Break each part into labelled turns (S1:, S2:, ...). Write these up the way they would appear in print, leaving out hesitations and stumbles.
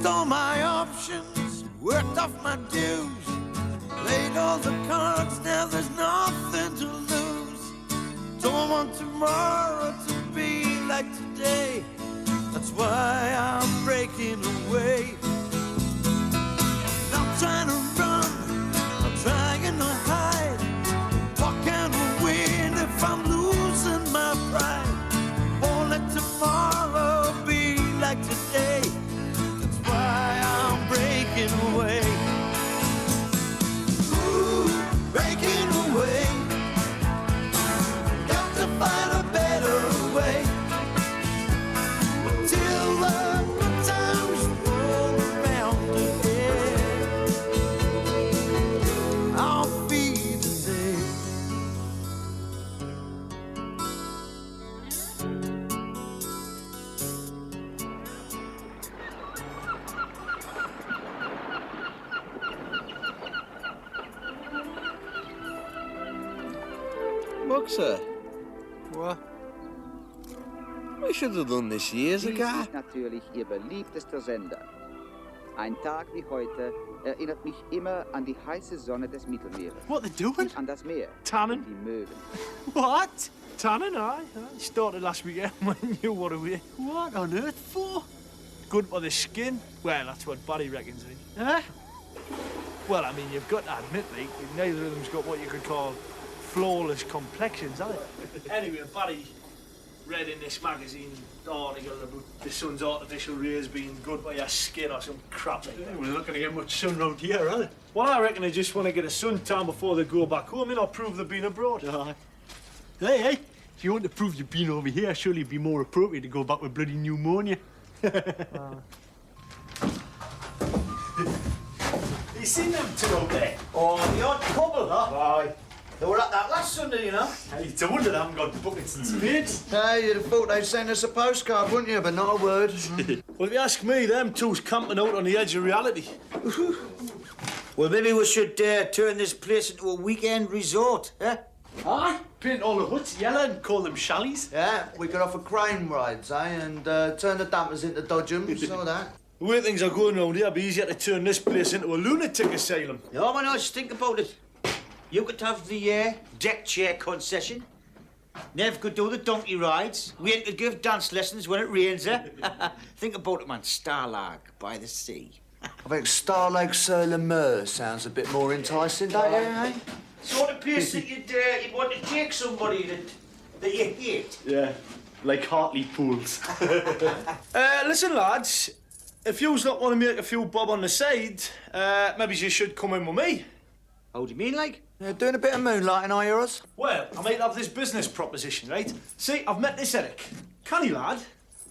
S1: Used all my options, worked off my dues, played all the cards, now there's nothing to lose. Don't want tomorrow to be like today, that's why I'm breaking away. Not trying to run, not trying to hide. What can I win if I'm losing my pride? Won't let tomorrow be like today, that's why I'm breaking away. Ooh, breaking away. Got to find a better way. Till the good times roll around again. Auf Wiedersehen.
S2: Boxer. What? We should have done this years ago.
S3: Dies ist natürlich Ihr beliebtester Sender. Ein Tag wie heute erinnert mich immer an die heiße Sonne des Mittelmeeres.
S4: What they're doing?
S3: Und an das Meer.
S4: Tanning?
S3: Die Möwen.
S4: What? Tanning, aye. Started last weekend when you were away.
S5: What on earth for?
S4: Good for the skin. Well, that's what Barry reckons, eh?
S5: Huh?
S4: Well, I mean, you've got to admit, like, neither of them's got what you could call flawless complexions, have they? Anyway, Barry read in this magazine article about the sun's artificial rays being good for your skin or some crap like that.
S5: We're not going to get much sun round here, are
S4: Well, I reckon they just want to get a suntan before they go back home, or prove they've been abroad.
S5: they? Hey, if you want to prove you've been over here, surely it'd be more appropriate to go back with bloody pneumonia.
S4: You seen them two out there?
S6: Oh, the odd couple, huh? Aye. They were at that last Sunday, you know.
S5: Hey, it's a wonder they haven't got buckets and spades.
S6: Hey, you'd have thought they'd send us a postcard, wouldn't you? But not a word.
S4: Well, if you ask me, them two's camping out on the edge of reality.
S6: Well, maybe we should turn this place into a weekend resort, eh?
S5: Aye, paint all the huts yellow and call them challies.
S6: Yeah, we could offer crane rides, eh? And turn the dampers into dodgems, all that.
S4: The way things are going round here, it'd be easier to turn this place into a lunatic asylum.
S6: Yeah, why not? Just think about it. You could have the deck chair concession. Nev could do the donkey rides. We could give dance lessons when it rains, eh? Think about it, man. Starlark by the sea. I think Star Lake sur le Mer sounds a bit more enticing, don't you, eh? Sort of place that you'd want to take somebody that you hate.
S5: Yeah, like Hartley pools.
S4: Listen, lads, if yous not want to make a few bob on the side, maybe you should come in with me.
S6: Oh, do you mean, like? Doing a bit of moonlighting, are you, us?
S4: Well, I might have this business proposition, right? See, I've met this Eric. Canny lad,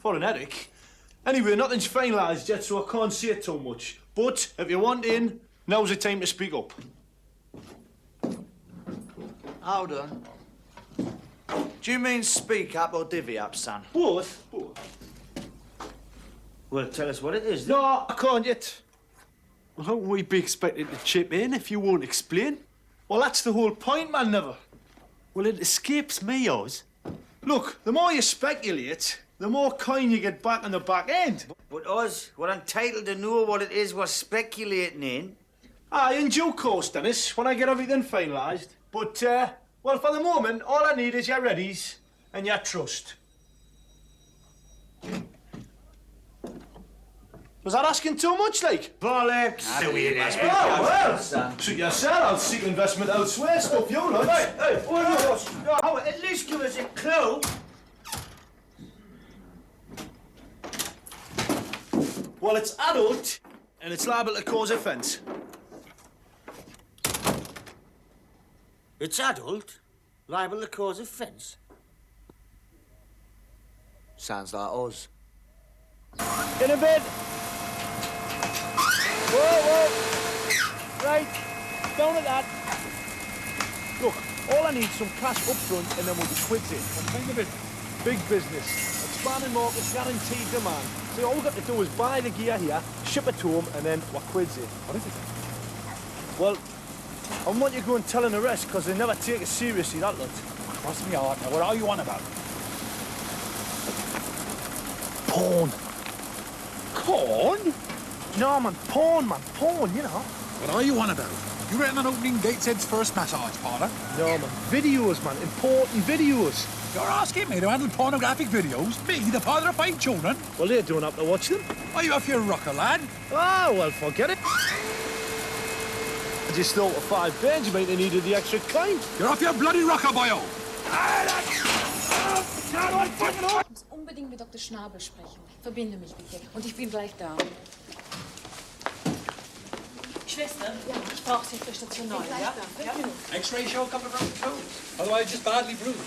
S4: for an Eric. Anyway, nothing's finalised yet, so I can't say too much. But if you want in, now's the time to speak up.
S6: Hold on. Do you mean speak up or divvy up, son?
S4: Both?
S6: Well, tell us what it is.
S4: No, I can't yet.
S5: Well, how can we be expected to chip in if you won't explain?
S4: Well, that's the whole point, man, never.
S5: Well, it escapes me, Oz.
S4: Look, the more you speculate, the more coin you get back on the back end.
S6: But us, we're entitled to know what it is we're speculating in.
S4: Aye, in due course, Dennis, when I get everything finalised. But, well, for the moment, all I need is your readies and your trust. Was that asking too much, like?
S6: Bollocks!
S4: Well, suit yourself. I'll seek investment elsewhere. Stuff you like.
S6: Hey, oh, at least give us a clue.
S4: Well, it's adult, and it's liable to cause offence.
S6: It's adult, liable to cause offence. Sounds like us.
S4: In a bed. Whoa. Right, down at that. Look, all I need is some cash up front and then we'll be quids in. And think of it, big business. Expanding markets, guaranteed demand. So all we've got to do is buy the gear here, ship it to them, and then we're quids in. What is it? Well, I want you to go and tell them the rest, because they never take it seriously, that lot.
S7: Cross me heart. Now, what are you on about?
S4: Porn.
S7: Corn?
S4: No, man, porn, you know.
S7: What are you on about? You reckon on opening Gateshead's first massage parlour?
S4: No, man, videos, man, important videos.
S7: You're asking me to handle pornographic videos? Me, the father of 5 children?
S4: Well, they don't have to watch them.
S7: Are you off your rocker, lad?
S4: Oh, well, forget it. I just thought with 5 beds, you might have needed the extra kind.
S7: You're off your bloody rocker, boyo!
S8: Ich muss unbedingt mit Dr. Schnabel sprechen. Verbinde mich bitte. Und ich bin gleich da.
S9: Schwester, ja, ich brauche Sie auf der Station 9, ja?
S10: X-ray show coming from the toes. Otherwise, just badly bruised.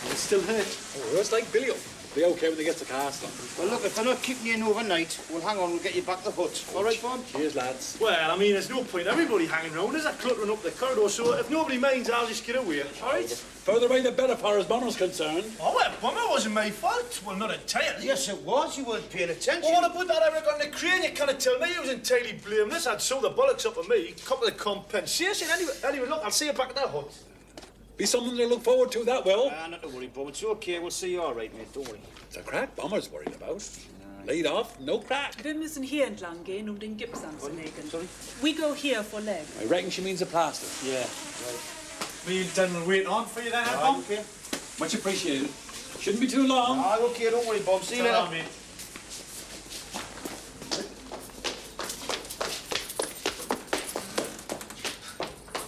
S4: It's still hurt.
S10: Oh, it's like Billy. Be okay when they get the cast on.
S6: Well, look, if they're not keeping you in overnight, well, hang on, we'll get you back to the hut. All right, Bob?
S10: Cheers, lads.
S4: Well, I mean, there's no point everybody hanging around. There's a cluttering up the corridor, so if nobody minds, I'll just get away. All right?
S10: Further away, the better, far as Bonner's concerned.
S4: Oh, well, Bummer wasn't my fault. Well, not entirely.
S6: Yes, it was. You weren't paying attention.
S4: Well, what about that Eric on the crane? You can't tell me he was entirely blameless. I'd sew the bollocks up of me. Couple of compensation. Anyway, look, I'll see you back at that hut.
S10: Be something to look forward to, that will.
S6: Not to worry, Bob. It's okay. We'll see you all right, mate. Don't worry.
S10: It's a crack Bomber's worried about. Laid off, no crack.
S9: Wir müssen hier entlang gehen, den Gips anzulegen. Sorry? We go here for leg.
S10: I reckon she means a plaster.
S6: Yeah, right.
S5: Me and Dan will wait on for you then,
S6: Right, okay.
S10: Much appreciated. Shouldn't be too long.
S6: Okay, don't worry, Bob. See you later.
S5: mate.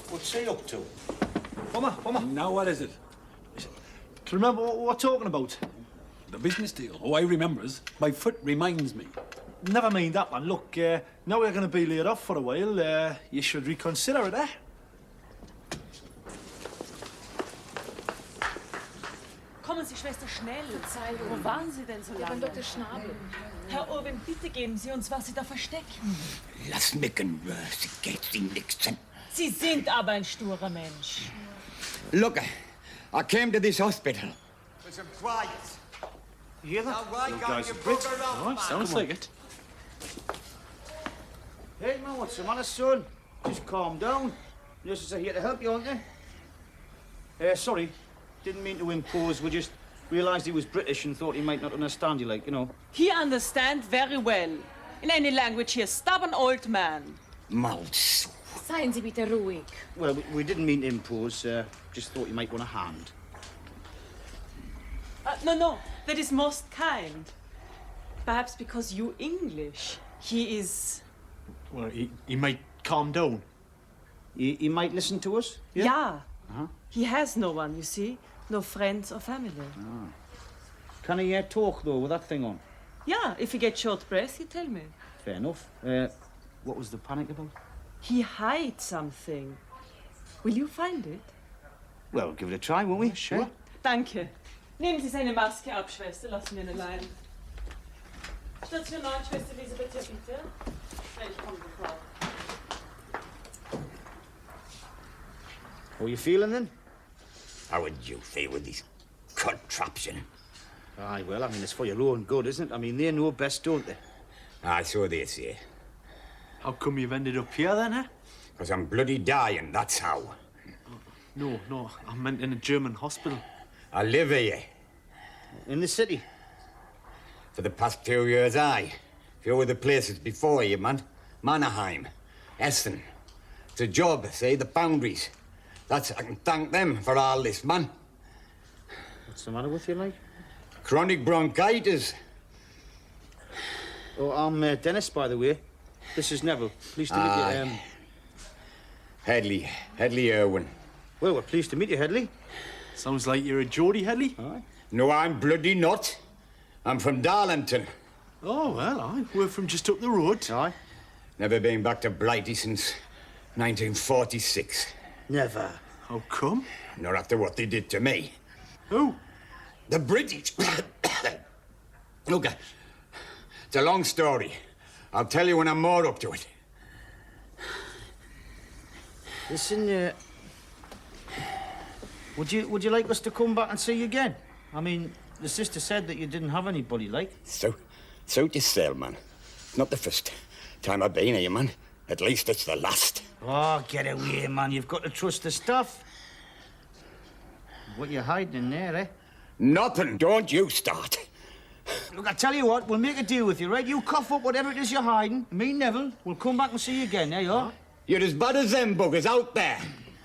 S6: What's he up to?
S4: Bummer.
S10: Now what is it?
S4: Do you remember what we're talking about?
S10: The business deal. Oh, I remembers. My foot reminds me.
S4: Never mind that, man. Look, now we're going to be laid off for a while. You should reconsider it, eh?
S9: Kommen Sie, Schwester, schnell. Wo waren Sie denn so
S8: Ja, beim
S9: lange?
S8: Dr. Schnabel.
S9: Herr Irwin, bitte geben Sie uns, was Sie da verstecken.
S6: Lass mich in Ruhe. Sie geht Ihnen nichts an.
S9: Sie sind aber ein sturer Mensch.
S11: Look, I came to this hospital.
S6: For some quiet. You hear that?
S4: All right, sounds like it.
S6: Hey, man, what's the matter, son? Just calm down. Nurses are here to help you, aren't they? Sorry. Didn't mean to impose. We just realised he was British and thought he might not understand you, like, you know.
S9: He understand very well. In any language, he is stubborn old man.
S11: Mouse.
S8: Seien Sie bitte ruhig.
S6: Well, we didn't mean to impose. Just thought you might want a hand.
S9: No, that is most kind. Perhaps because you English. He is...
S5: Well, he might calm down.
S6: He might listen to us?
S9: Yeah. He has no one, you see. No friends or family.
S6: Can he talk, though, with that thing on?
S9: Yeah, if he gets short breath, he tell me.
S6: Fair enough. What was the panic about?
S9: He hides something. Will you find it?
S6: Well, we'll give it a try, won't we? Sure.
S9: Danke. Nehmen Sie seine Maske ab, Schwester. Lassen wir ihn allein. Station 9, Schwester Elisabeth, hier bitte. Ich komme sofort.
S6: How are you feeling, then?
S11: How would you feel with this contraption?
S6: Aye, well, I mean, it's for your own good, isn't it? I mean, they know best, don't they?
S11: Aye, so they say.
S5: How come you've ended up here then, eh?
S11: Because I'm bloody dying, that's how.
S5: No, I meant in a German hospital.
S11: I live here.
S6: In the city?
S11: For the past 2 years, aye. Few of the places before you, man. Mannerheim, Essen. It's a job, say, the foundries. I can thank them for all this, man.
S6: What's the matter with you, like?
S11: Chronic bronchitis.
S6: Oh, I'm Dennis, by the way. This is Neville. Pleased to meet you.
S11: Headley Irwin.
S6: Well, we're pleased to meet you, Headley.
S5: Sounds like you're a Geordie, Headley.
S6: Aye.
S11: No, I'm bloody not. I'm from Darlington.
S5: Oh, well, aye. We're from just up the road.
S6: Aye.
S11: Never been back to Blighty since 1946.
S6: Never.
S5: How come?
S11: Not after what they did to me.
S5: Who?
S11: The British. Look, it's a long story. I'll tell you when I'm more up to it.
S6: Listen, would you like us to come back and see you again? I mean, the sister said that you didn't have anybody, like.
S11: So yourself, man. It's not the first time I've been here, man. At least it's the last.
S6: Oh, get away, man. You've got to trust the stuff. What you hiding in there, eh?
S11: Nothing. Don't you start.
S6: Look, I tell you what, we'll make a deal with you, right? You cough up whatever it is you're hiding. Me, Neville, we'll come back and see you again, there you are.
S11: You're as bad as them buggers out there.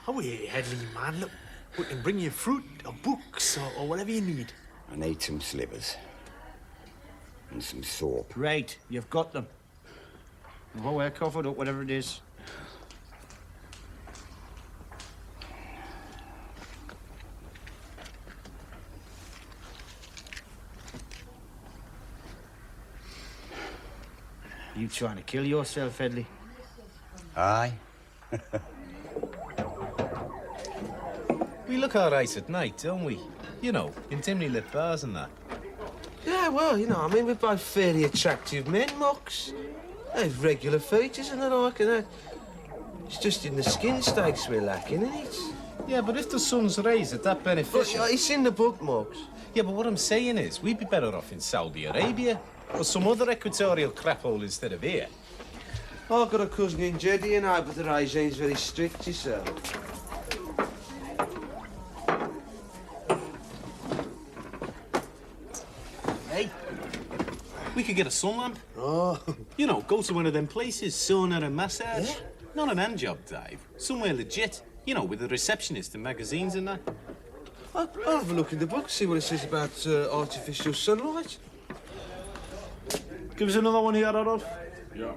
S5: How are you, Headley, man? Look, we can bring you fruit or books or whatever you need.
S11: I need some slivers. And some soap.
S6: Right, you've got them. Oh, we're covered up, whatever it is. You trying to kill yourself, Headley?
S11: Aye.
S2: We look all right at night, don't we? You know, in dimly lit bars and that.
S12: Yeah, well, you know, I mean, we're both fairly attractive men, Mox. They've regular features and the like, and that. It's just in the skin stakes we're lacking, isn't it?
S2: Yeah, but if the sun's rays, is that beneficial?
S12: But, it's in the book, Mox.
S2: Yeah, but what I'm saying is, we'd be better off in Saudi Arabia or some other equatorial crap hole instead of here.
S12: I've got a cousin in Jeddah, you know, but the regime's very strict, yourself.
S5: Hey, we could get a sun lamp.
S12: Oh.
S5: You know, go to one of them places, sauna and massage. Yeah? Not an hand job, Dave. Somewhere legit. You know, with a receptionist and magazines and that.
S12: I'll have a look in the book, see what it says about artificial sunlight.
S4: Give us another one here, Adolf.
S10: Yeah.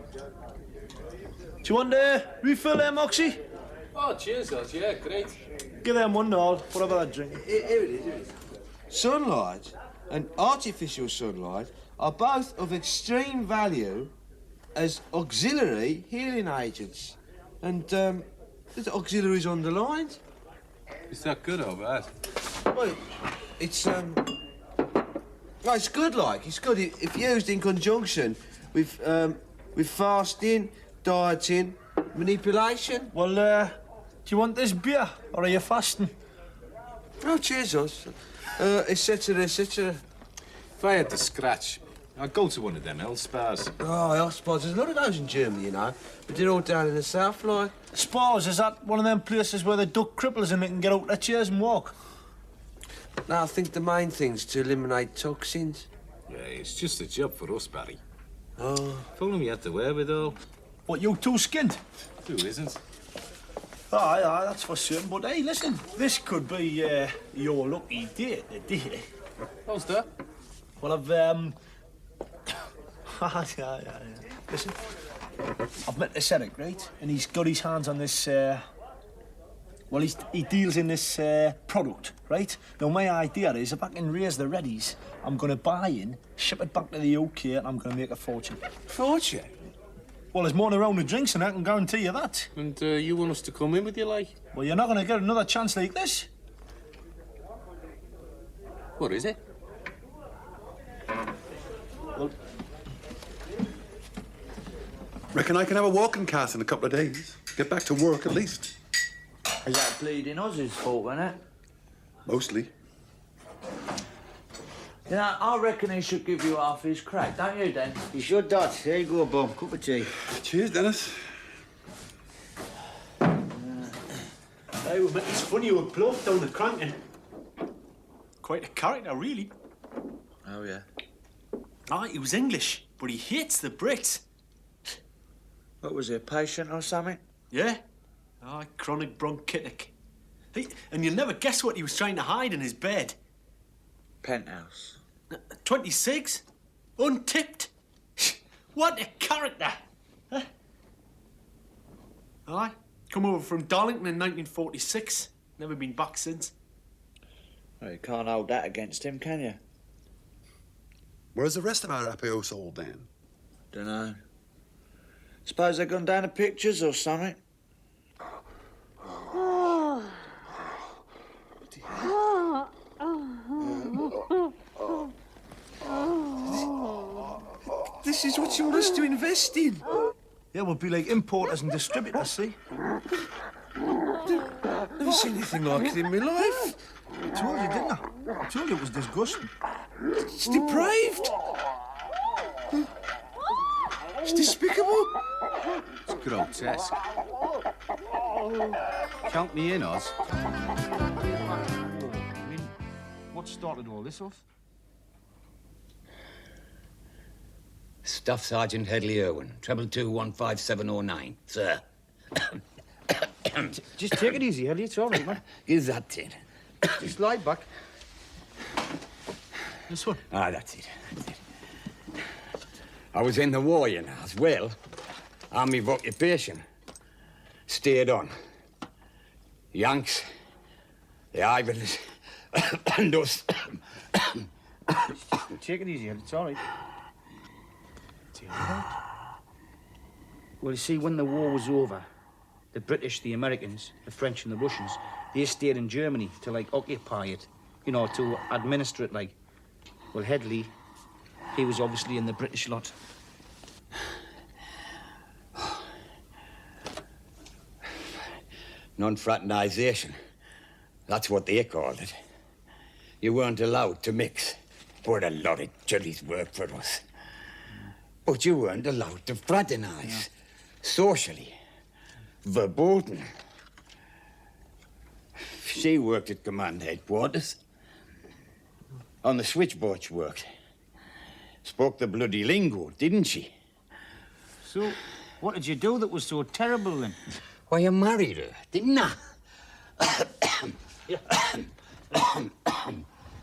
S4: Do you want a refill there, Moxie?
S10: Oh, cheers, guys. Yeah, great.
S4: Give them one, all, whatever that drink.
S12: Here it is, Sunlight and artificial sunlight are both of extreme value as auxiliary healing agents. And, there's auxiliaries underlined.
S2: Is that good or bad?
S12: Well, it's, well, it's good, like. It's good if used in conjunction with fasting, dieting, manipulation.
S4: Well, do you want this beer, or are you fasting?
S12: Oh, cheers, us. Etc., etc.
S2: If I had to scratch, I'd go to one of them health spas.
S12: Oh, health spas. There's a lot of those in Germany, you know. But they're all down in the south, like.
S4: Spas, is that one of them places where they duck cripples and they can get out their chairs and walk?
S12: No, I think the main thing's to eliminate toxins.
S2: Yeah, it's just a job for us, Barry.
S12: Oh.
S2: If only we had the wherewithal.
S4: What, you too skinned?
S2: Who isn't?
S4: Aye, that's for certain. But hey, listen, this could be your lucky day today.
S2: How's that?
S4: Well, I've yeah. Listen, I've met this Eric, right? And he's got his hands on this. Well, he deals in this product, right? Now, my idea is if I can raise the readies, I'm going to buy in, ship it back to the UK, and I'm going to make a fortune.
S12: Fortune?
S4: Well, there's more around the drinks, and I can guarantee you that.
S2: And you want us to come in with you, like?
S4: Well, you're not going to get another chance like this.
S2: What is it?
S4: Well,
S13: reckon I can have a walking cast in a couple of days. Get back to work at least.
S14: Is that bleeding Oz's fault, isn't it?
S13: Mostly.
S14: You know, I reckon he should give you half his crack, don't you, Den?
S6: You should, Dad. There you go, Bum. Cup of tea.
S13: Cheers, Dennis.
S5: Hey, it's funny you were plucked down the cranking. Quite a character, really.
S14: Oh, yeah.
S5: Aye, he was English, but he hates the Brits.
S14: What, was he a patient or something?
S5: Yeah. Aye, chronic bronchitic. Hey, and you'll never guess what he was trying to hide in his bed.
S14: Penthouse.
S5: 26? Untipped? What a character! Huh? Aye, come over from Darlington in 1946. Never been back since.
S14: Well, you can't hold that against him, can you?
S13: Where's the rest of our Apios old Dan?
S14: Dunno. Suppose they've gone down to pictures or something?
S12: This is what you want us to invest in.
S4: Yeah, we'll be like importers and distributors, see?
S12: Never seen anything like it in my life.
S4: I told you, didn't I? I told you it was disgusting.
S12: It's depraved. It's despicable.
S2: It's grotesque. Count me in, Oz.
S4: I mean, what started all this off?
S11: Staff Sergeant Headley Irwin, 222-15709, sir.
S4: Just take it easy, Ellie. It's all right, man.
S11: Is that it?
S4: Just lie back. This one?
S11: Ah, that's it. That's it. I was in the war, you know, as well. Army of occupation. Stayed on. Yanks, the Ivans, and us.
S4: Take it easy, Ellie. It's all right.
S6: Well, you see, when the war was over, the British, the Americans, the French and the Russians, they stayed in Germany to, like, occupy it, you know, to administer it, like. Well, Headley, he was obviously in the British lot.
S11: Non-fraternisation. That's what they called it. You weren't allowed to mix. But a lot of juddies worked for us. But you weren't allowed to fraternise. Socially. Verboten. She worked at command headquarters. On the switchboard she worked. Spoke the bloody lingo, didn't she?
S6: So, what did you do that was so terrible, then?
S11: Why, you married her, didn't I?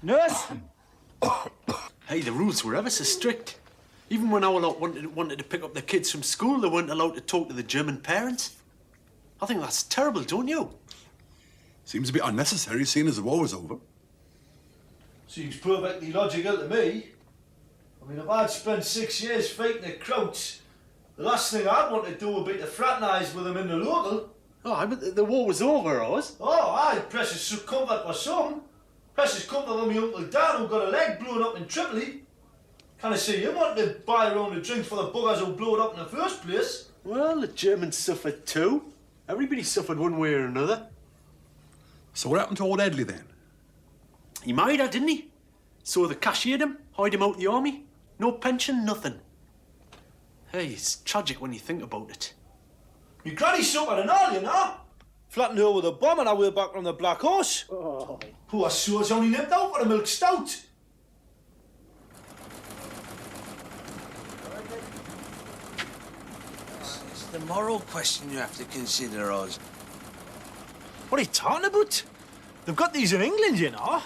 S6: Nurse!
S5: Hey, the rules were ever so strict. Even when our lot wanted to pick up the kids from school, they weren't allowed to talk to the German parents. I think that's terrible, don't you?
S13: Seems a bit unnecessary, seeing as the war was over.
S4: Seems perfectly logical to me. I mean, if I'd spent 6 years fighting the Krauts, the last thing I'd want to do would be to fraternise with them in the local.
S5: Oh, but the war was over, Oz.
S4: Oh, aye, precious comfort for some. Precious comfort for my Uncle Dan, who got a leg blown up in Tripoli. Can I see him wanting to buy a round of drinks for the buggers who blew it up in the first place?
S5: Well, the Germans suffered too. Everybody suffered one way or another.
S13: So what happened to old Headley then?
S5: He married her, didn't he? So they cashiered him, hired him out the army. No pension, nothing. Hey, it's tragic when you think about it.
S4: My granny suffered and all, you know. Flattened her with a bomb on her way back from the Black Horse. Oh. Poor soul's only nipped out for a milk stout.
S12: It's the moral question you have to consider, Oz.
S4: What are you talking about? They've got these in England, you know.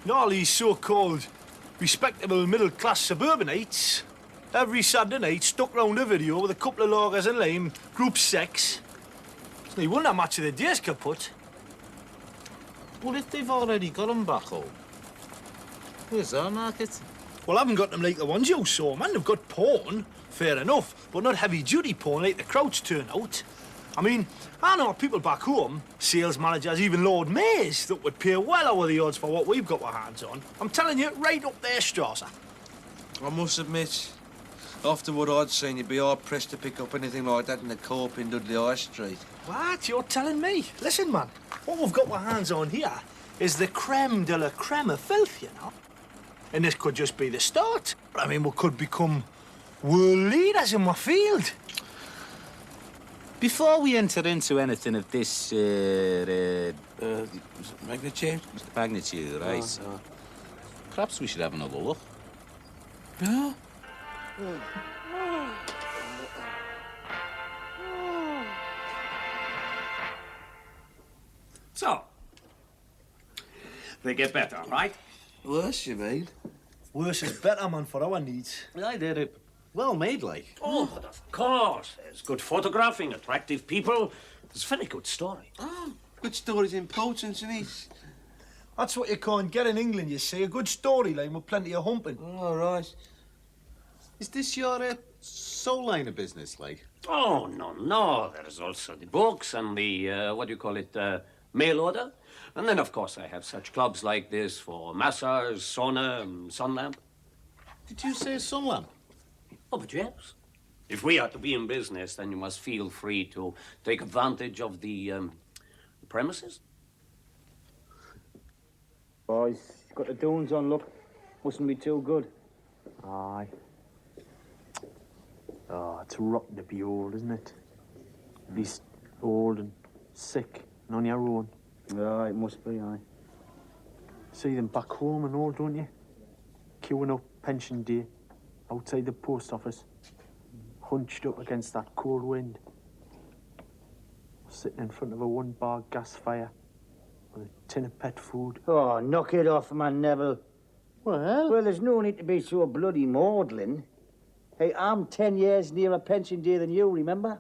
S4: And all these so-called respectable middle-class suburbanites, every Saturday night stuck round a video with a couple of lagers and lime, group sex. It's no wonder much of the day's kaput.
S5: Well, if they've already got them back home, where's our market?
S4: Well, I haven't got them like the ones you saw, man. They've got porn, fair enough, but not heavy-duty porn like the Krauts turn out. I mean, I know people back home, sales managers, even Lord Mayors, that would pay well over the odds for what we've got our hands on. I'm telling you, right up there, Strasser.
S12: I must admit, after what I'd seen, you'd be hard-pressed to pick up anything like that in the co-op in Dudley High Street.
S4: What? You're telling me? Listen, man, what we've got our hands on here is the creme de la creme of filth, you know? And this could just be the start. I mean, we could become world leaders in my field.
S5: Before we enter into anything of this,
S12: magnitude?
S5: Magnitude, right? Perhaps we should have another look.
S12: Yeah?
S10: So, they get better, right?
S12: Worse, you mean?
S4: Worse is better, man, for our needs.
S5: I did it. Well made, like.
S10: Oh, but of course. There's good photographing, attractive people. It's a very good story.
S12: Oh, good story's important, isn't it?
S4: That's what you can't get in England, you see. A good storyline with plenty of humping.
S12: All right.
S5: Is this your soul line of business, like?
S10: Oh, no. There's also the books and the, what do you call it, mail order. And then, of course, I have such clubs like this for massage, sauna, sun lamp.
S5: Did you say sun lamp?
S10: Oh, but yes. If we are to be in business, then you must feel free to take advantage of the premises.
S6: Boys, got the dunes on, look. Mustn't be too good.
S4: Aye. Oh, it's rotten to be old, isn't it? Be old and sick and on your own.
S6: Yeah, it must be, aye.
S4: See them back home and all, don't you? Queuing up pension day outside the post office. hunched up against that cold wind, sitting in front of a one-bar gas fire with a tin of pet food.
S6: Oh, knock it off, man, Neville. Well, there's no need to be so bloody maudlin. Hey, I'm 10 years nearer pension day than you, remember?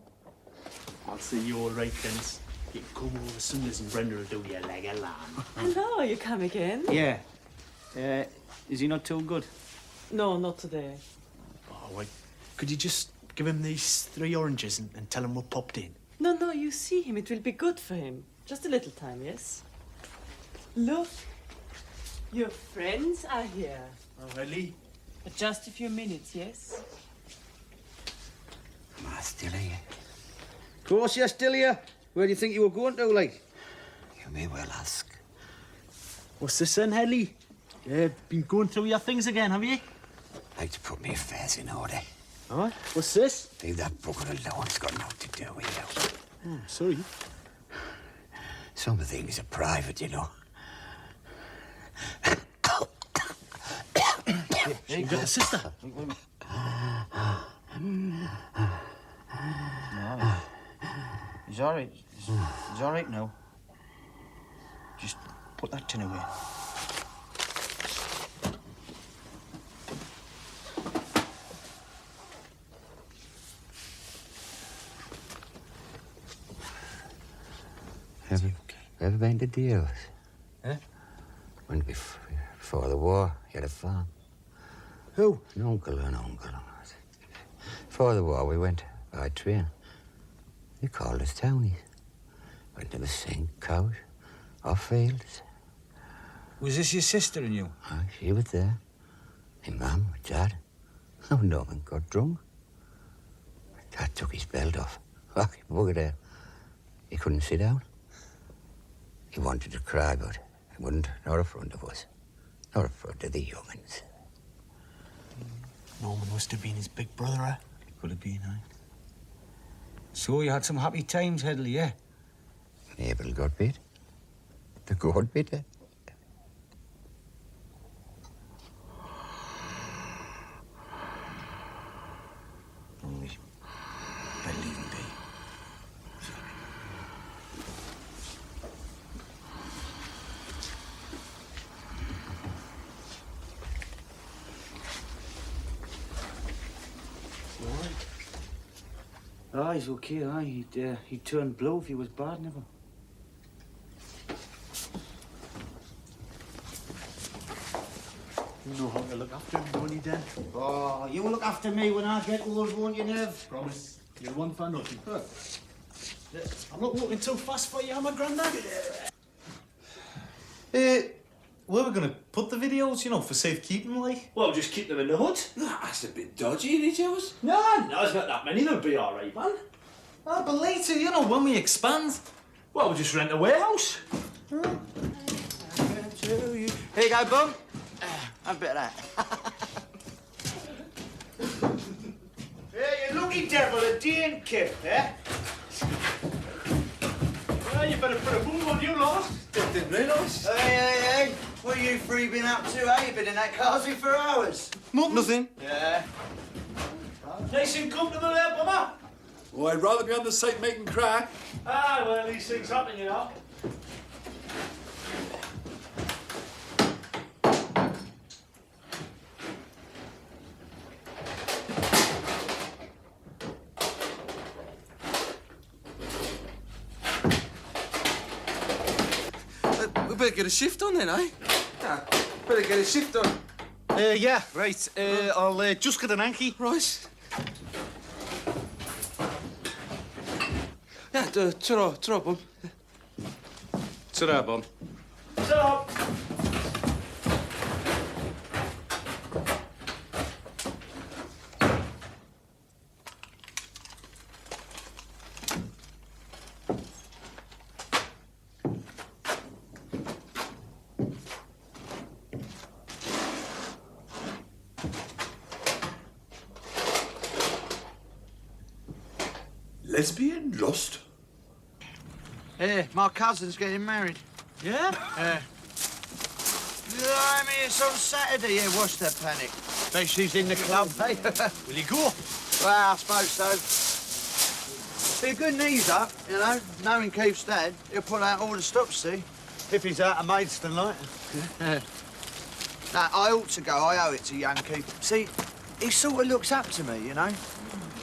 S5: I'll see you all right, Dennis. You can come over Sundays and Brenda will do you like a lamb.
S9: Hello, you come again?
S6: Yeah. Is he not too good?
S9: No, not today.
S5: Oh, wait. Could you just give him these 3 oranges and tell him we popped in?
S9: No, you see him. It will be good for him. Just a little time, yes? Look, your friends are here.
S5: Oh, really?
S9: But just a few minutes, yes?
S11: Am I still here?
S6: Of course you're still here. Where do you think you were going to, like?
S11: You may well ask.
S5: What's this then, Helly? Been going through your things again, have you?
S11: Like to put me affairs in order.
S5: What? What's this?
S11: Leave that bugger alone. It's got nothing to do with you.
S5: Oh, sorry.
S11: Some things are private, you know.
S5: You got a sister?
S6: No, he's all right. He's all right now. Just put that tin away.
S11: Ever been to deals?
S6: Eh?
S11: When before the war, you had a farm.
S6: Who?
S11: An uncle. Before the war, we went by train. They called us townies. Went to the same cows, or fields.
S6: Was this your sister and you?
S11: She was there. My mum, my dad. Oh, no one got drunk. Dad took his belt off. Fucking bugger there. He couldn't sit down. He wanted to cry, but he wouldn't. Not in front of us. Not in front of the young'uns.
S5: Norman must have been his big brother, eh?
S6: Could have been, eh? So you had some happy times, Headley, yeah?
S11: Abel got bit. The goat bit, eh?
S6: Only better leave him be. Ah, he's okay, aye. He'd turn blue if he was bad, Neville.
S5: You know how to look after him, won't you, Dan?
S6: Oh, you look after me when I get old, won't you, Nev?
S5: Promise. You'll want for nothing. I'm not walking too fast for you, am I, Grandad? Where are we going to put the videos, you know, for safekeeping, like?
S15: Well, just keep them in the hood.
S12: That's a bit dodgy, isn't it, Joes?
S15: No, there's not that many. They'll be all right, man.
S5: Ah, but later, you know, when we expand.
S15: Well, we'll just rent a warehouse.
S6: Here you go, Bum. Have a bit of that. Hey, you lucky devil, a Dean kid, eh?
S15: Well, you better put a boom on you, lot.
S12: Didn't realise.
S6: Hey. What you three been up to, eh? You been in that carsy for hours?
S12: Nothing.
S6: Yeah.
S15: Nice and comfortable there, Bummer.
S13: Oh, I'd rather be on the site making crack.
S15: Ah, well, these things happen, you know.
S12: We better get a shift on then, eh? Yeah, better get a shift on.
S15: Yeah, right. I'll just get an Anki.
S12: Right. Yeah, ta-ra, Bum.
S15: Ta-ra, Bum. Ta-ra.
S13: Lesbian lost?
S6: Hey, my cousin's getting married.
S15: Yeah?
S6: I mean, it's on Saturday. Yeah, what's the panic? Bet she's in the club, hey?
S15: Will you go?
S14: Well, I suppose so. Be a good knees up, you know. Knowing Keith's dad, he'll pull out all the stops, see?
S6: If he's out of mates tonight.
S14: Now, I ought to go. I owe it to young Keith. See, he sort of looks up to me, you know.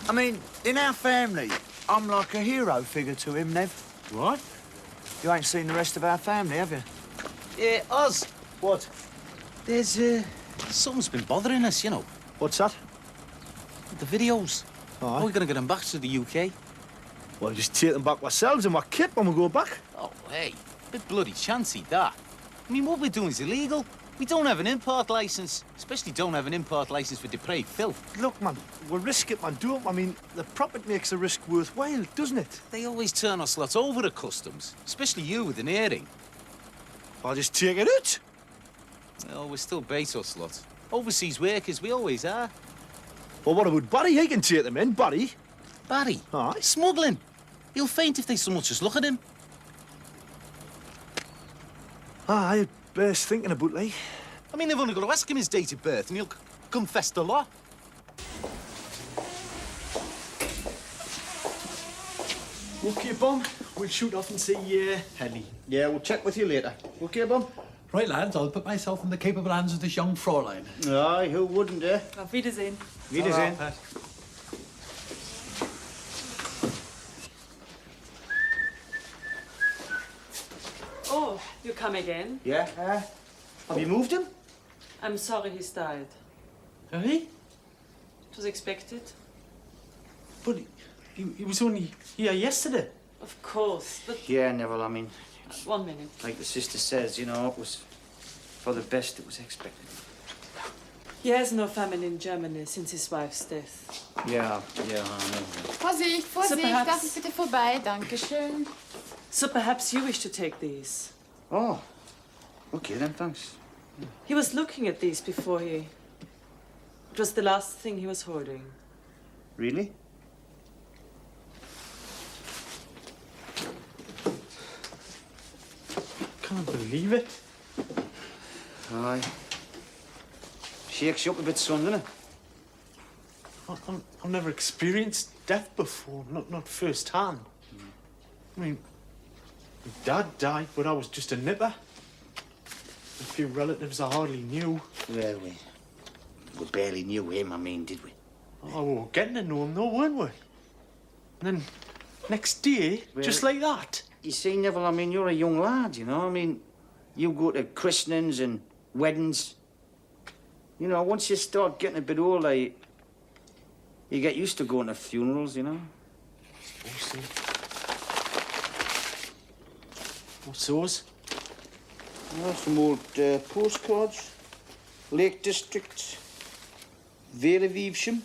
S14: I mean, in our family, I'm like a hero figure to him, Nev.
S6: What?
S14: You ain't seen the rest of our family, have you?
S15: Yeah, Oz.
S6: What?
S15: There's, something's been bothering us, you know.
S6: What's that?
S15: The videos.
S6: Oh.
S15: How are we going to get them back to the UK?
S6: Well, just take them back ourselves in my kit when we go back.
S15: Oh, hey, bit bloody chancy, that. I mean, what we're doing is illegal. We don't have an import licence, especially don't have an import licence for depraved filth.
S6: Look, man, we'll risk it, man. Do it. I mean, the profit makes the risk worthwhile, doesn't it?
S15: They always turn us lots over at customs, especially you with an earring.
S6: I'll just take it out.
S15: Oh, we're still Bezos lot. Overseas workers, we always are.
S6: Well, what about Barry? He can take them in, Barry.
S15: Barry?
S6: Aye.
S15: Smuggling. He'll faint if they so much as look at him.
S6: Aye, bears thinking about, like.
S15: I mean, they've only got to ask him his date of birth and he'll confess the law.
S5: OK, Bum. We'll shoot off and see Helly.
S6: Yeah, we'll check with you later. OK, Bum?
S7: Right, lads, I'll put myself in the capable hands of this young Fräulein.
S6: Aye, who wouldn't, eh?
S9: Auf Wiedersehen.
S6: Wiedersehen.
S9: Oh, you come again?
S6: Yeah? Have you moved him?
S9: I'm sorry he's died.
S5: He?
S9: It was expected.
S5: But he was only here yesterday.
S9: Of course, but...
S6: Yeah, Neville, I mean...
S9: 1 minute.
S6: Like the sister says, you know, it was for the best it was expected.
S9: He has no family in Germany since his wife's death.
S6: Yeah, I know.
S8: Vorsicht, Vorsicht,
S9: perhaps-
S8: darf ich bitte vorbei? Dankeschön.
S9: So perhaps you wish to take these.
S6: Oh, OK then, thanks.
S9: He was looking at these before he... It was the last thing he was holding.
S6: Really?
S5: Can't believe it.
S6: Aye. Shakes you up a bit, son, doesn't it?
S5: I've never experienced death before, not firsthand. I mean, my dad died, but I was just a nipper. A few relatives I hardly knew.
S6: Well, we barely knew him, I mean, did we?
S5: Oh, we were getting to know him, though, weren't we? And then, next day,
S6: Well-
S5: just like that.
S6: You see, Neville, I mean, you're a young lad, you know? I mean, you go to christenings and weddings. You know, once you start getting a bit older, you get used to going to funerals, you know?
S5: What's those?
S6: Well, some old postcards. Lake District. Vale of Evesham.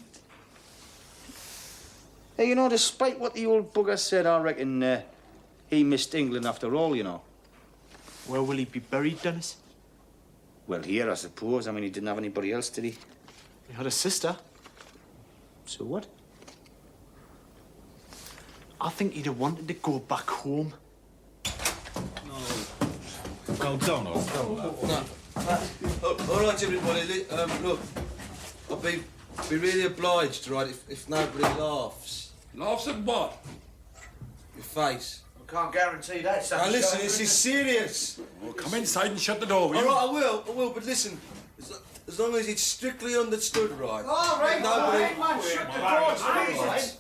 S6: Hey, you know, despite what the old bugger said, I reckon he missed England after all, you know.
S5: Where will he be buried, Dennis?
S6: Well, here, I suppose. I mean, he didn't have anybody else, did he?
S5: He had a sister.
S6: So what?
S5: I think he'd have wanted to go back home.
S13: No, don't. No.
S12: All right, everybody. Look, I'll be really obliged, right, if nobody laughs.
S13: Laughs at what?
S12: Your face.
S14: I can't guarantee that.
S12: Now listen, this is serious.
S13: Well, come inside and shut the door, will
S12: All
S13: you?
S12: right, I will, but listen, as long as it's strictly understood, right?
S14: All right,
S12: Nobody...
S14: man, shut the door, please.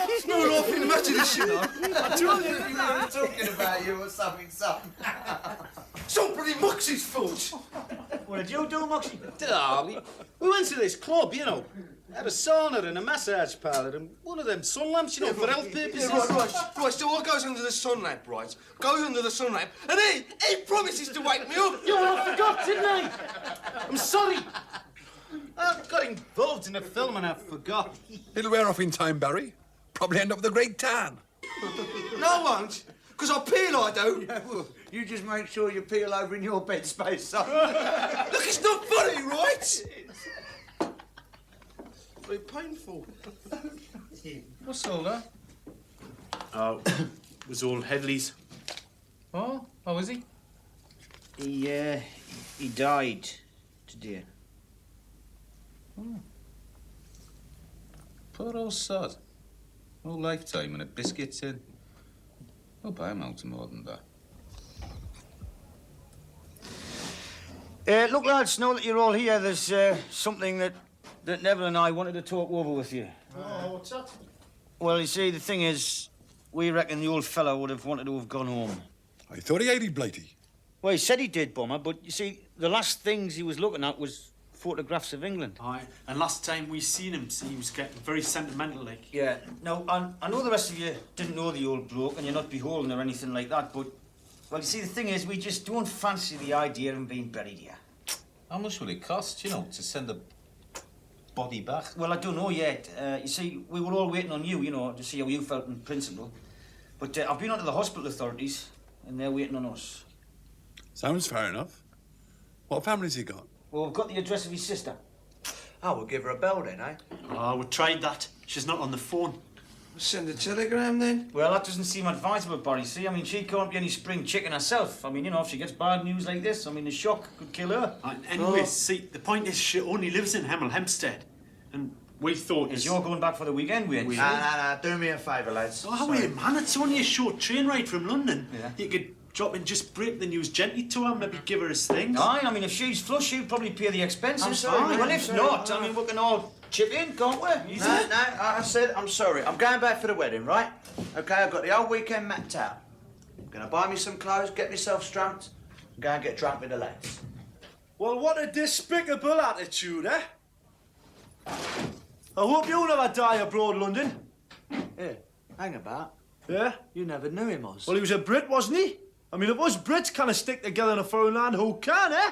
S12: It's no laughing imagination,
S14: I told you we were talking about you or something, son.
S12: Somebody Moxie's fault.
S6: What did you do, Moxie?
S15: Darling, we went to this club, you know. Had a sauna and a massage parlour and one of them sun lamps, you know, for health purposes.
S12: Right, so what goes under the sun lamp, right? Goes under the sun lamp, and he promises to wake me up.
S15: You all forgot, didn't I? I'm sorry. I got involved in a film and I forgot.
S13: It'll wear off in time, Barry. Probably end up with a great tan.
S12: No, I won't, because I peel, I do.
S14: Yeah, well, you just make sure you peel over in your bed space, son.
S12: Look, it's not funny, right? Very painful.
S15: What's all that?
S5: Oh, it was all Headley's.
S15: Oh, how is he?
S6: He died today.
S15: Oh. Poor old sod. Whole lifetime and a biscuit tin. Hope I'm out to more than that.
S6: Look, lads, now that you're all here, there's something that Neville and I wanted to talk over with you.
S5: Oh, what's that?
S6: Well, you see, the thing is, we reckon the old fellow would have wanted to have gone home.
S13: I thought he hated Blighty.
S6: Well, he said he did, Bomber, but you see, the last things he was looking at was photographs of England.
S5: Aye, and last time we seen him, he was getting very sentimental, like.
S6: Yeah. Now, I know the rest of you didn't know the old bloke, and you're not beholden or anything like that, but, well, you see, the thing is, we just don't fancy the idea of him being buried here.
S15: How much will it cost, you know, to send the body back?
S6: Well, I don't know yet. You see, we were all waiting on you, you know, to see how you felt in principle. But I've been on to the hospital authorities, and they're waiting on us.
S13: Sounds fair enough. What family's he got?
S6: Well, we've got the address of his sister.
S14: Oh, we'll give her a bell then, eh?
S5: Oh, we tried that. She's not on the phone.
S14: Send a telegram then?
S6: Well, that doesn't seem advisable, Barry. See, I mean, she can't be any spring chicken herself. I mean, you know, if she gets bad news like this, I mean, the shock could kill her.
S5: Anyway, see, the point is she only lives in Hemel Hempstead. And we thought...
S6: Is you're going back for the weekend, Wayne?
S14: Nah, do me a favour, lads.
S5: Oh, how are you, man? It's only a short train ride from London.
S6: Yeah.
S5: You could drop and just break the news gently to her, maybe give her his things.
S6: Aye, I mean, if she's flush, she'll probably pay the expenses.
S14: I'm sorry,
S6: Well,
S14: mate,
S6: if
S14: I'm
S6: not,
S14: sorry.
S6: I mean, we can all chip in, can't we? Easy.
S14: No, I said I'm sorry. I'm going back for the wedding, right? OK, I've got the whole weekend mapped out. I'm going to buy me some clothes, get myself strumped, and go and get drunk with the lads.
S4: Well, what a despicable attitude, eh? I hope you never die abroad, London.
S14: Yeah, hang about.
S4: Yeah?
S14: You never knew him, Oz.
S4: Well, he was a Brit, wasn't he? I mean, if us Brits kind of stick together in a foreign land, who can, eh?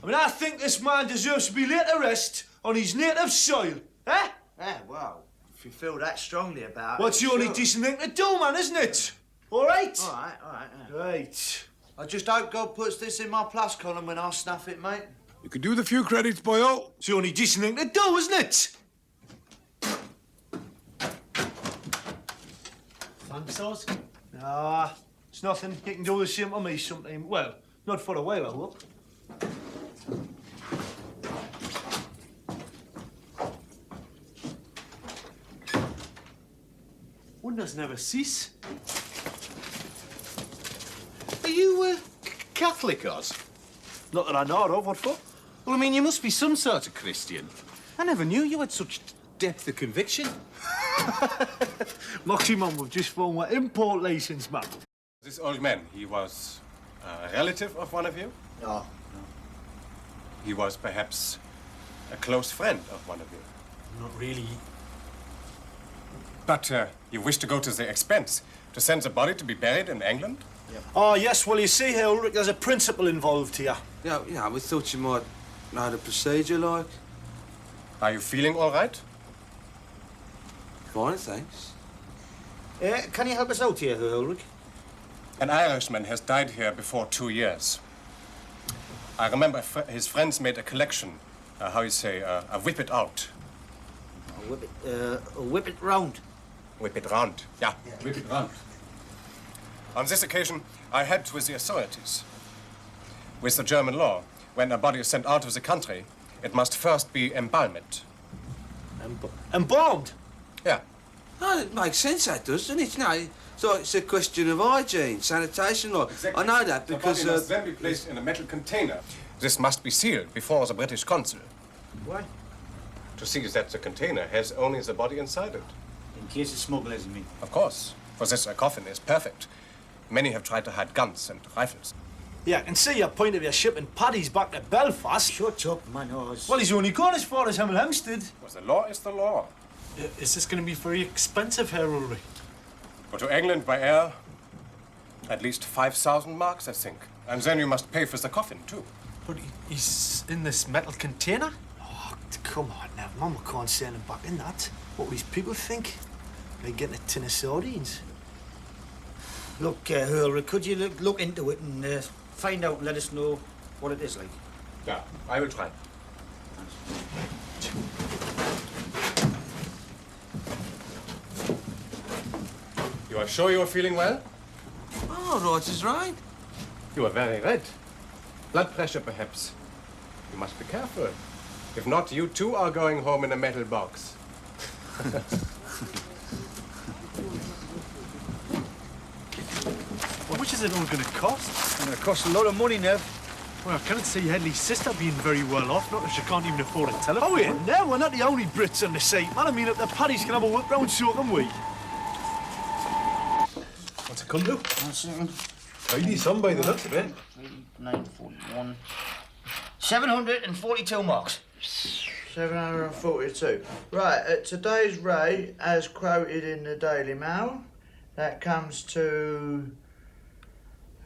S4: I mean, I think this man deserves to be laid to rest on his native soil, eh?
S14: Yeah, well, if you feel that strongly about
S4: What's
S14: it...
S4: the only decent thing to do, man, isn't it? All right?
S14: All right, yeah.
S4: Right.
S14: I just hope God puts this in my plus column when I snuff it, mate.
S13: You could do the few credits, boyo.
S4: It's the only decent thing to do, isn't it?
S5: Thanks, Oz.
S4: Nah, it's nothing. You can do the same to me sometime. Well, not for a while, I hope.
S5: Wonders never cease.
S15: Are you, Catholic, Oz?
S4: Not that I know of. What for?
S15: Well, I mean, you must be some sort of Christian. I never knew you had such depth of conviction.
S4: Moxie, man, we've just found my import license, man.
S16: This old man, he was a relative of one of you?
S14: No.
S16: He was perhaps a close friend of one of you?
S5: Not really.
S16: But you wish to go to the expense to send the body to be buried in England?
S4: Oh, yes, well, you see here, Ulrich, there's a principle involved here.
S12: Yeah, we thought you might know the procedure, like.
S16: Are you feeling all right?
S12: Fine, thanks.
S6: Can you help us out here, Ulrich?
S16: An Irishman has died here before 2 years. I remember his friends made a collection, how you say, a whip it out.
S6: Whip it round.
S16: Whip it round, yeah. Whip it round. On this occasion, I helped with the authorities. With the German law, when a body is sent out of the country, it must first be embalmed.
S4: Embalmed?
S16: Yeah.
S12: Oh, it makes sense, that does, doesn't it? No, so it's a question of hygiene, sanitation, like.
S16: Exactly.
S12: I know that because...
S16: The body must then be placed in a metal container. This must be sealed before the British consul.
S6: Why?
S16: To see that the container has only the body inside it.
S6: In case of smugglers, you mean?
S16: Of course. For this, a coffin is perfect. Many have tried to hide guns and rifles.
S4: Yeah, I can see your point of your shipping paddies back to Belfast.
S6: Shut up, man, Oz.
S4: Well, he's only gone as far as Hemel Hempstead.
S16: Well, the law is the law.
S5: Is this going to be very expensive here, Ulrich?
S16: Go to England by air, at least 5,000 marks, I think. And then you must pay for the coffin, too.
S5: But he's in this metal container?
S4: Oh, come on now. Mama can't send him back in that. What will these people think? Like getting a tin of sardines.
S6: Look, Ulrich, could you look into it and find out and let us know what it is like?
S16: Yeah, I will try. are sure you are feeling well?
S12: Oh, right is right.
S16: You are very red. Blood pressure, perhaps. You must be careful. If not, you too are going home in a metal box.
S5: Well, which is it all going to cost?
S4: It's going to cost a lot of money, Nev.
S5: Well, I can't see Headley's sister being very well off, not that she can't even afford a telephone.
S4: Oh, yeah, no, we're not the only Brits on the site, man. I mean, if the Paddies can have a whip round, so can we.
S5: What's it come to?
S6: 1 second.
S5: Tidy some by the looks of it.
S6: 941. 742 marks.
S14: 742. Right, at today's rate, as quoted in the Daily Mail, that comes to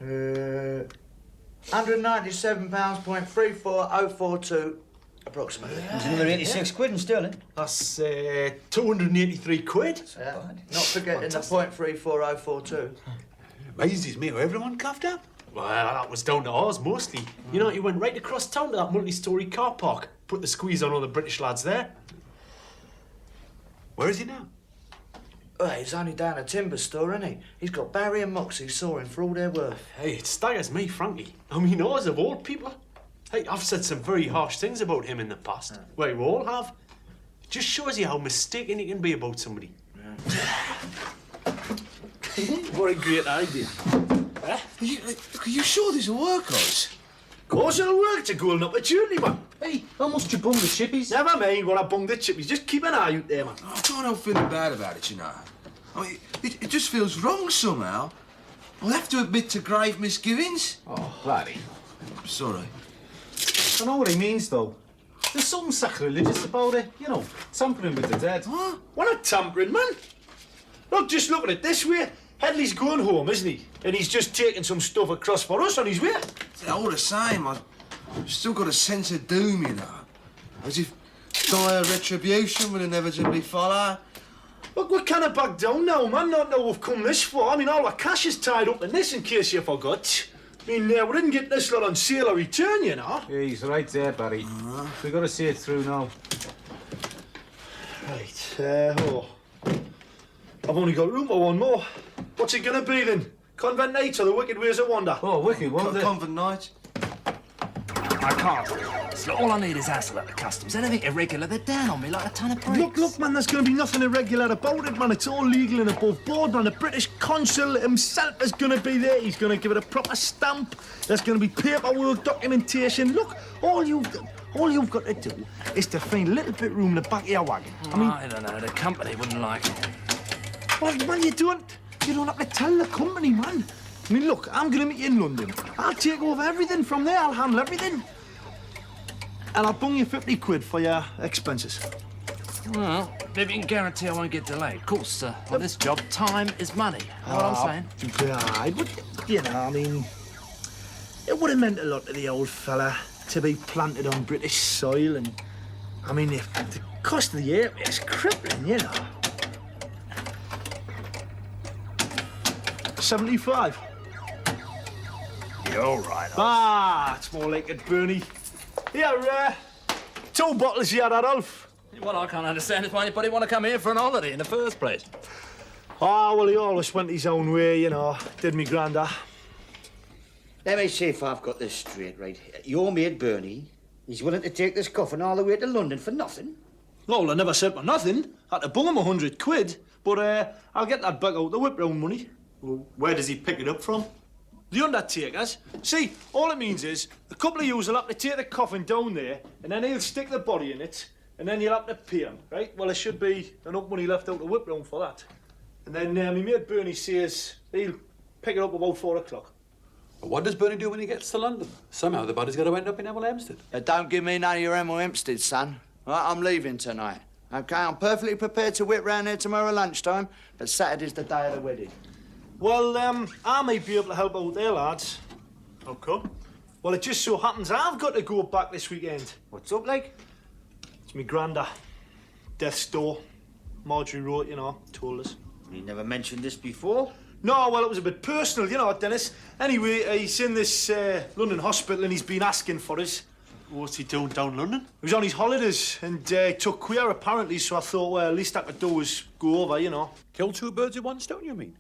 S14: £197.34042 approximately.
S6: It's another 86 quid in sterling.
S5: That's 283 quid.
S14: Yeah. Not forgetting the .34042.
S13: Amazes me how everyone coughed up.
S5: Well, that was down to ours mostly. You know, he went right across town to that multi-storey car park, put the squeeze on all the British lads there.
S13: Where is he now?
S14: Oh, he's only down a timber store, isn't he? He's got Barry and Moxie sawing for all they're worth.
S5: Hey, it staggers me, frankly. I mean, ours of all people. Hey, I've said some very harsh things about him in the past. Well, we all have. It just shows you how mistaken you can be about somebody.
S4: What a great idea.
S12: Are you sure this will work, Oz?
S4: Of course it'll work. It's a golden opportunity, man.
S15: Hey, how much you bung the chippies?
S4: Never mind what I bung the chippies. Just keep an eye out there, man.
S12: I can't help feeling bad about it, you know. I mean, it just feels wrong somehow. I'll have to admit to grave misgivings.
S15: Oh, bloody.
S12: Sorry.
S15: I know what he means, though. There's something sacrilegious about it, you know, tampering with the dead.
S4: Huh? We're not tampering, man. Look, just look at it this way. Headley's going home, isn't he? And he's just taking some stuff across for us on his way.
S12: All the same, I've still got a sense of doom, you know. As if dire retribution would inevitably follow.
S4: Look, we can't back down now, man. Not know we've come this far. I mean, all our cash is tied up in this, in case you forgot. I mean, we didn't get this lot on sale or return, you know.
S15: Yeah, he's right there, Barry. We've got to see it through now.
S4: Right, I've only got room for one more. What's it gonna be then? Convent Night or the Wicked Ways of Wonder?
S15: Oh, Wicked Wonder.
S12: Convent Night.
S17: I can't. So all I need is hassle at the customs. Anything irregular, they're down on me like a ton of bricks.
S4: Look, man, there's gonna be nothing irregular about it, man. It's all legal and above board, man. The British consul himself is gonna be there. He's gonna give it a proper stamp. There's gonna be paperwork, documentation. Look, all you've got to do is to find a little bit of room in the back of your wagon.
S17: I don't know, the company wouldn't like it.
S4: Well, man, you don't have to tell the company, man. I mean, look, I'm gonna meet you in London. I'll take over everything from there. I'll handle everything. And I'll bung you 50 quid for your expenses.
S17: Well, if you can guarantee I won't get delayed. Of course, on this job, time is money. Know what I'm saying?
S4: Aye, but, you know, I mean, it would have meant a lot to the old fella to be planted on British soil, and, I mean, the cost of the air is crippling, you know. 75.
S17: You're all right.
S4: Ah, it's more like it, Bernie. Here, 2 bottles here, Adolf.
S17: What I can't understand is why anybody want to come here for an holiday in the first place.
S4: Oh, well, he always went his own way, you know. Did me granda.
S6: Let me see if I've got this straight, right. Your mate Bernie, he's willing to take this coffin all the way to London for nothing?
S4: No, I never said for nothing. Had to bung him 100 quid. But I'll get that back out the whip round money.
S5: Well, where does he pick it up from?
S4: The undertakers. See, all it means is a couple of yous will have to take the coffin down there, and then he'll stick the body in it, and then you'll have to pay him, right? Well, there should be enough money left out the whip round for that. And then my mate Bernie says he'll pick it up about 4 o'clock.
S13: But what does Bernie do when he gets to London? Somehow the body's got to end up in Hemel Hempstead.
S14: Don't give me none of your Hemel Hempstead, son. Right, I'm leaving tonight. OK, I'm perfectly prepared to whip round there tomorrow lunchtime, but Saturday's the day of the wedding.
S4: Well, I might be able to help out there, lads.
S5: How come?
S4: Well, it just so happens I've got to go back this weekend.
S6: What's up, like?
S4: It's me granda. Death's door. Marjorie wrote, you know, told us.
S6: You never mentioned this before?
S4: No, well, it was a bit personal, you know, Dennis. Anyway, he's in this London hospital and he's been asking for us.
S5: What's he doing down London?
S4: He was on his holidays and he took queer apparently, so I thought, well, at least I could do was go over, you know.
S13: Kill two birds with one stone, you mean?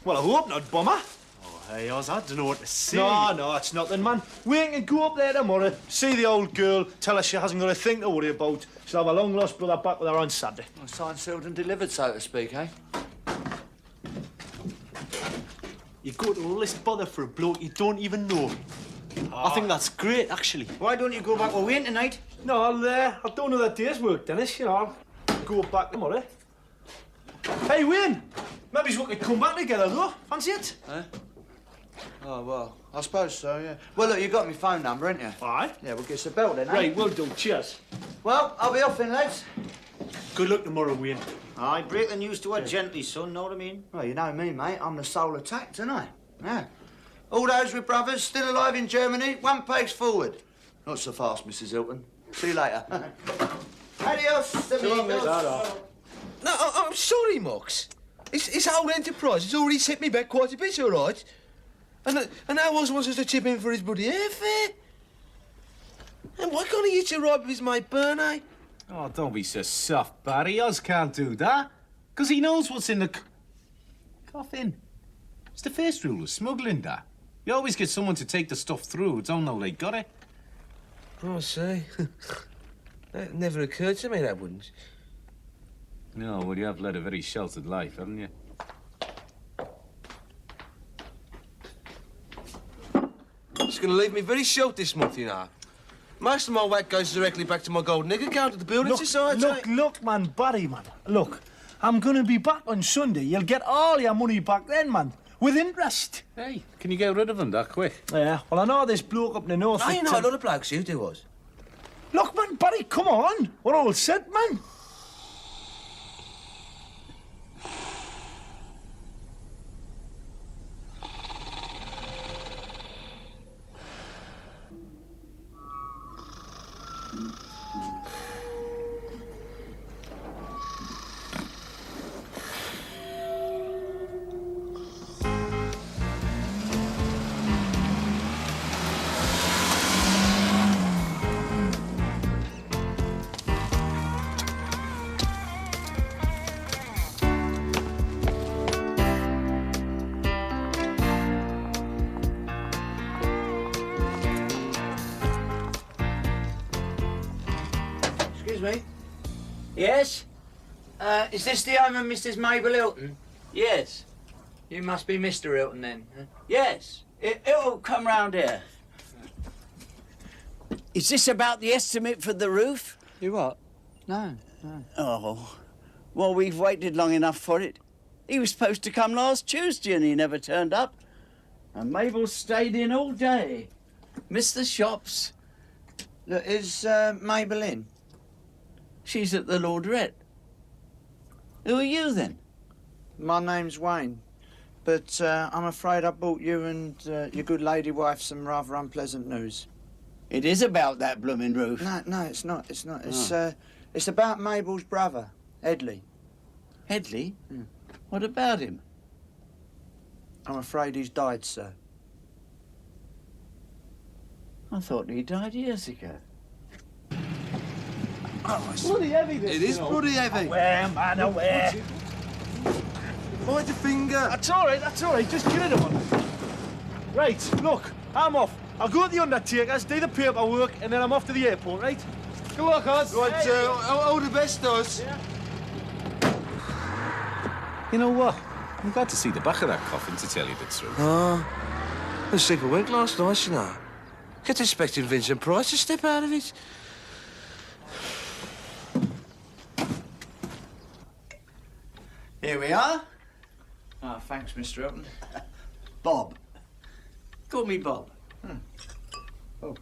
S4: Well, I hope not, bomber.
S5: Oh, hey, Oz, I don't know what to say.
S4: No, it's nothing, man. We can go up there tomorrow, see the old girl, tell her she hasn't got a thing to worry about. She'll have a long-lost brother back with her on Saturday.
S14: Well, signed, sealed and delivered, so to speak, eh?
S5: You go to all this bother for a bloke you don't even know. I think that's great, actually.
S6: Why don't you go back with Wayne tonight?
S4: No, I'll do another day's work, Dennis, you know. I'll go back tomorrow. Hey, Wayne! Maybe we could come back together, though. Fancy it?
S14: Eh? Oh, well, I suppose so, yeah. Well, look, you got my phone number, ain't you?
S4: Aye.
S14: Yeah, we'll give us a bell then, eh?
S4: Right, will do. Cheers.
S14: Well, I'll be off then, lads.
S5: Good luck tomorrow, Wayne.
S6: Aye, break the news to her gently, son, know what I mean?
S14: Well, you know me, mate. I'm the soul attacked, aren't I? Yeah. All those with brothers still alive in Germany, one pace forward. Not so fast, Mrs. Hilton. See you later. Adios, amigos.
S12: No, I'm sorry, Mox. It's whole enterprise. It's already set me back quite a bit, all right. And now Oz wants us to chip in for his bloody airfare. And why can't he hitch a ride with his mate Bernie?
S15: Oh, don't be so soft, Barry. Oz can't do that. Because he knows what's in the coffin. It's the first rule of smuggling, that. You always get someone to take the stuff through who don't know they got it.
S12: Oh, I see. That never occurred to me, that wouldn't.
S15: No, well, you have led a very sheltered life, haven't you?
S12: It's going to leave me very short this month, you know. Most of my whack goes directly back to my gold nigger account at the Building Society.
S4: Look, man, Barry, man. Look, I'm going to be back on Sunday. You'll get all your money back then, man. With interest.
S15: Hey, can you get rid of them that quick?
S4: Yeah, well, I know this bloke up in the north...
S12: I know a lot of blokes, you do, Oz.
S4: Look, man, Barry, come on. We're all set, man.
S6: Excuse me. Yes? Is this the home of Mrs. Mabel Hilton? Yes. You must be Mr. Hilton then. Huh? Yes. It'll come round here.
S18: Is this about the estimate for the roof?
S6: You what? No.
S18: Oh, well, we've waited long enough for it. He was supposed to come last Tuesday and he never turned up. And Mabel stayed in all day. Missed the shops.
S14: Look, is Mabel in?
S18: She's at the laundrette. Who are you, then?
S14: My name's Wayne. But I'm afraid I brought you and your good lady wife some rather unpleasant news.
S18: It is about that blooming roof.
S14: No, it's not. It's not. It's about Mabel's brother, Headley.
S18: Headley? What about him?
S14: I'm afraid he's died, sir.
S18: I thought he died years ago.
S4: Oh, it's bloody heavy, this.
S12: It is bloody heavy.
S4: Aware, man, aware.
S12: Mind your finger.
S4: That's all right, just get it on. Right, look, I'm off. I'll go to the undertakers, do the paperwork, and then I'm off to the airport, right? Good luck, Oz.
S12: Right, all the best, Oz.
S4: Yeah.
S15: You know what? I'm glad to see the back of that coffin, to tell you the truth.
S12: Oh, I was sleeping wink last night, you know. Kept expecting Vincent Price to step out of it.
S18: Here we are.
S14: Oh, thanks, Mr. Hilton.
S18: Bob. Call me Bob.
S14: Oh.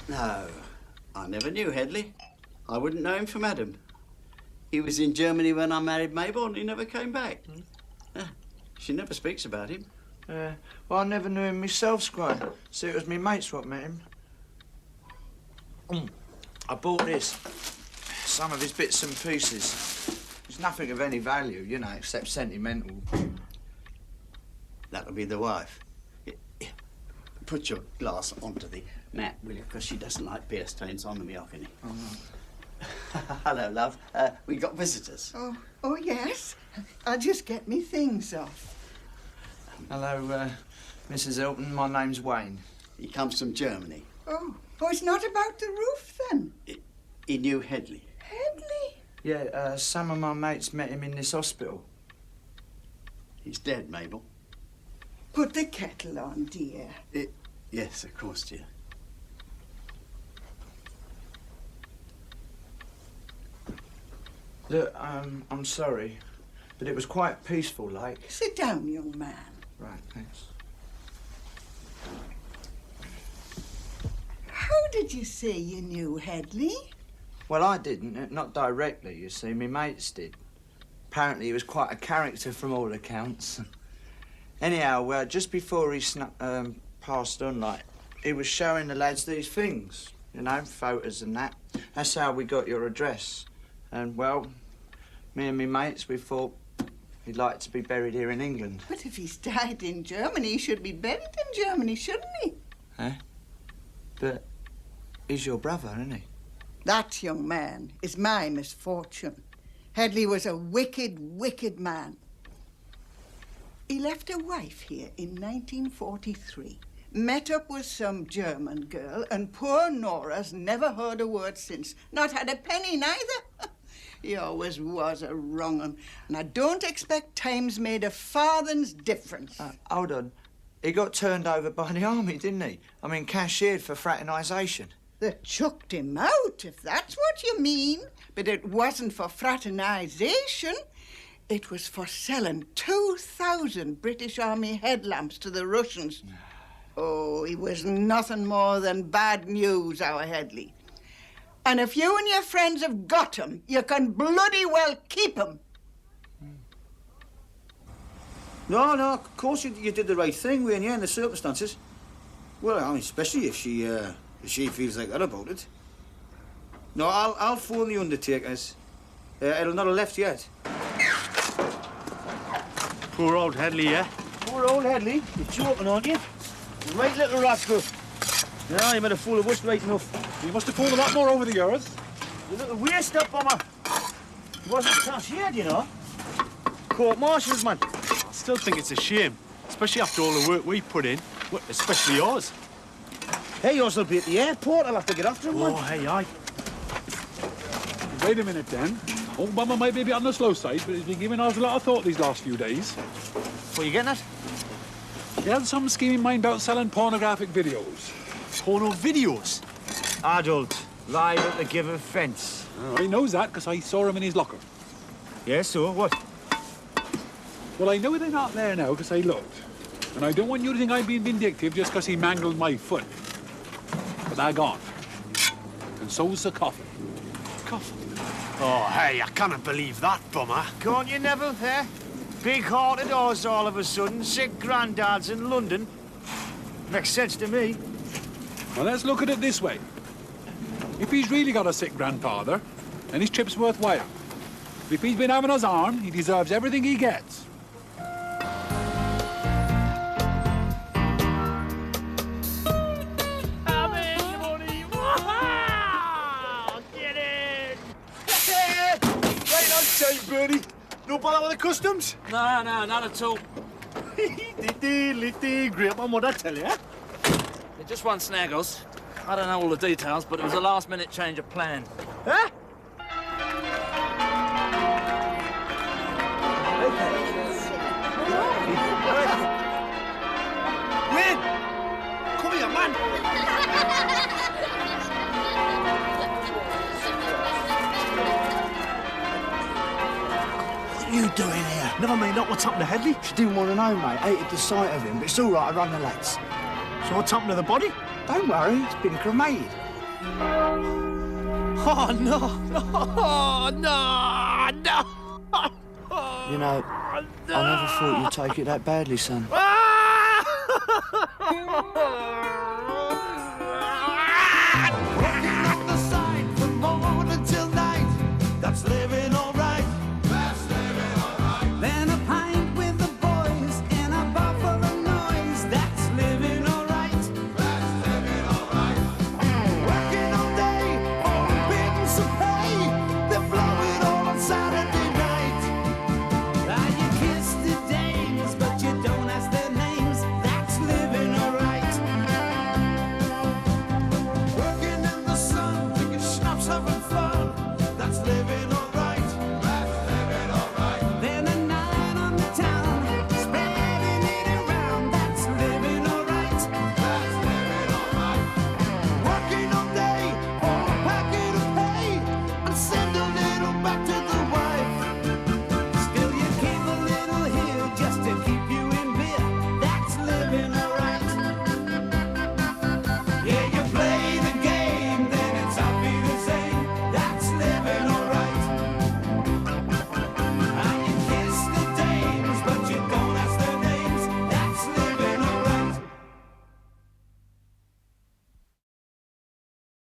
S18: No, I never knew Headley. I wouldn't know him from Adam. He was in Germany when I married Mabel and he never came back. She never speaks about him.
S14: Well, I never knew him myself, Squire. See, it was me mates what met him. I bought this. Some of his bits and pieces. There's nothing of any value, you know, except sentimental.
S18: That'll be the wife. put your glass onto the mat, will you? Because she doesn't like beer stains on the mahogany. Hello, love. We got visitors.
S19: Oh, yes. I'll just get me things off.
S12: Hello, Mrs. Hilton. My name's Wayne.
S18: He comes from Germany.
S19: Oh, it's not about the roof, then?
S18: He knew Headley.
S19: Headley?
S12: Yeah, some of my mates met him in this hospital.
S18: He's dead, Mabel.
S19: Put the kettle on, dear.
S18: Yes, of course, dear.
S12: Look, I'm sorry, but it was quite peaceful, like.
S19: Sit down, young man.
S12: Right, thanks.
S19: How did you say you knew Headley?
S12: Well, I didn't, not directly, you see. Me mates did. Apparently he was quite a character from all accounts. Anyhow, just before he passed on, like, he was showing the lads these things, you know, photos and that. That's how we got your address. And, well, me and me mates, we thought he'd like to be buried here in England.
S19: But if he's died in Germany, he should be buried in Germany, shouldn't he?
S12: Eh? But he's your brother, isn't he?
S19: That young man is my misfortune. Headley was a wicked, wicked man. He left a wife here in 1943, met up with some German girl, and poor Nora's never heard a word since. Not had a penny, neither. He always was a wrong 'un, and I don't expect time's made a farthing's difference.
S12: Hold on. He got turned over by the army, didn't he? I mean, cashiered for fraternisation.
S19: They chucked him out, if that's what you mean. But it wasn't for fraternisation. It was for selling 2,000 British Army headlamps to the Russians. Oh, he was nothing more than bad news, our Headley. And if you and your friends have got him, you can bloody well keep him.
S6: No, of course you did the right thing, weren't you, in the circumstances? Well, I mean, especially if she feels like that about it. No, I'll phone the undertakers. It'll not have left yet.
S4: Poor old Headley, yeah?
S6: Poor old Headley? You're joking, aren't you? Right little rascal. Yeah, you made a fool of us right enough.
S4: You must have pulled a lot more over the years.
S6: You little waste up, Bomber. He wasn't cashiered, you know. Court-martialed, man.
S4: I still think it's a shame, especially after all the work we put in, especially yours.
S6: Hey, yours will be at the airport. I'll have to get after him, man.
S4: Oh, hey, aye. Wait a minute, then. Old Bomber might be a bit on the slow side, but he's been giving us a lot of thought these last few days.
S6: What are you getting at?
S4: He had some scheme in mind about selling pornographic videos.
S6: Porno videos? Adult, live at the given fence.
S4: Oh, he knows that, because I saw him in his locker.
S6: Yes, so what?
S4: Well, I know they're not there now, because I looked. And I don't want you to think I'm being vindictive just because he mangled my foot. But they're gone. And so's the coffin.
S6: Coffin?
S5: Oh, hey, I cannot believe that, Bummer.
S6: Can't you, Neville, eh? Big-hearted horse all of a sudden, sick granddads in London. Makes sense to me.
S4: Well, let's look at it this way. If he's really got a sick grandfather, then his trip's worthwhile. If he's been having his arm, he deserves everything he gets.
S6: Birdie. No bother with the customs?
S17: No, not at all.
S6: Great one, what I tell you?
S17: They just want snaggles. I don't know all the details, but it was a last-minute change of plan.
S6: Huh? Win! Come here, man!
S14: What are you doing here? Never mind not what's happened to Headley. She didn't want to know, mate. Hated the sight of him, but it's all right, I run the lads.
S6: So what's happened to the body?
S14: Don't worry, it's been cremated.
S6: Oh, no! No!
S14: You know, I never thought you'd take it that badly, son.